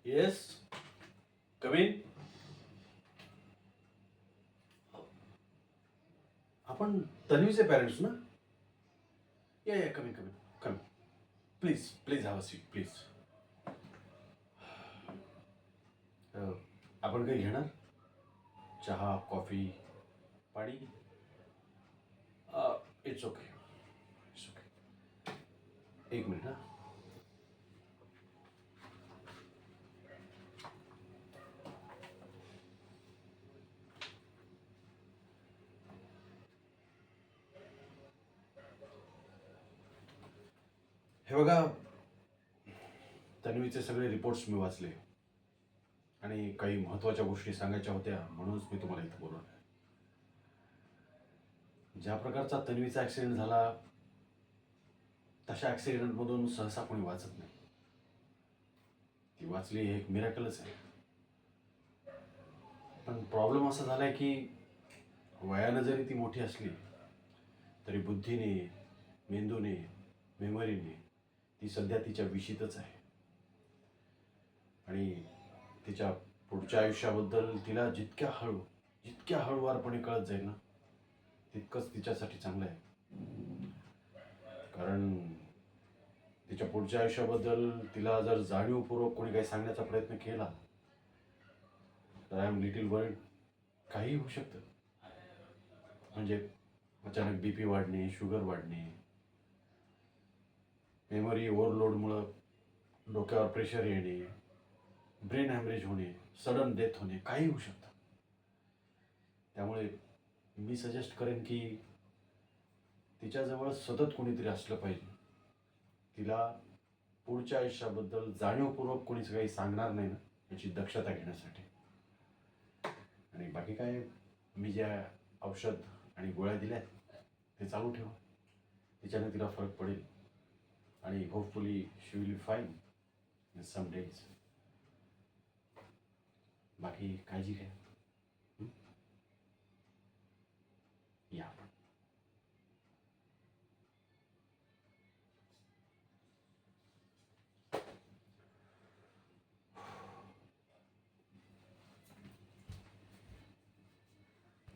Yes, cumin. आपण तन्वीचे parents ना? या come in come in come in. Please please have a seat please. आपण काही घेणार? चहा, कॉफी, पाणी? It's okay, it's okay. एक मिनिट. हे बघा, तन्वीचे सगळे रिपोर्ट्स मी वाचले आणि काही महत्त्वाच्या गोष्टी सांगायच्या होत्या, म्हणूनच मी तुम्हाला इथं बोलवलं. ज्या प्रकारचा तन्वीचा ॲक्सिडेंट झाला तशा ॲक्सिडेंटमधून सहसा कोणी वाचत नाही. ती वाचली हे एक मिरॅकलच आहे. पण प्रॉब्लेम असा झाला आहे की वयानं जरी ती मोठी असली तरी बुद्धीने, मेंदूने, मेमरीने ती सध्या तिच्या विशीतच आहे. आणि तिच्या पुढच्या आयुष्याबद्दल तिला जितक्या हळूवारपणे कळत जाईल ना तितकंच तिच्यासाठी चांगलं आहे. कारण तिच्या पुढच्या आयुष्याबद्दल तिला जर जाणीवपूर्वक कोणी काही सांगण्याचा प्रयत्न केला तर आय एम लिटिल वर्ल्ड. काहीही होऊ शकतं. म्हणजे अचानक BP वाढणे, शुगर वाढणे, मेमरी ओव्हरलोडमुळं डोक्यावर प्रेशर येणे, ब्रेन हॅमरेज होणे, सडन डेथ होणे, काही होऊ शकतं. त्यामुळे मी सजेस्ट करेन की तिच्याजवळ सतत कोणीतरी असलं पाहिजे. तिला पुढच्या आयुष्याबद्दल जाणीवपूर्वक कोणीच काही सांगणार नाही ना याची दक्षता घेण्यासाठी. आणि बाकी काय, मी ज्या औषध आणि गोळ्या दिल्यात ते चालू ठेवा. तिच्याने तिला फरक पडेल आणि hopefully she will be fine in some days. बाकी काळजी घ्या. या.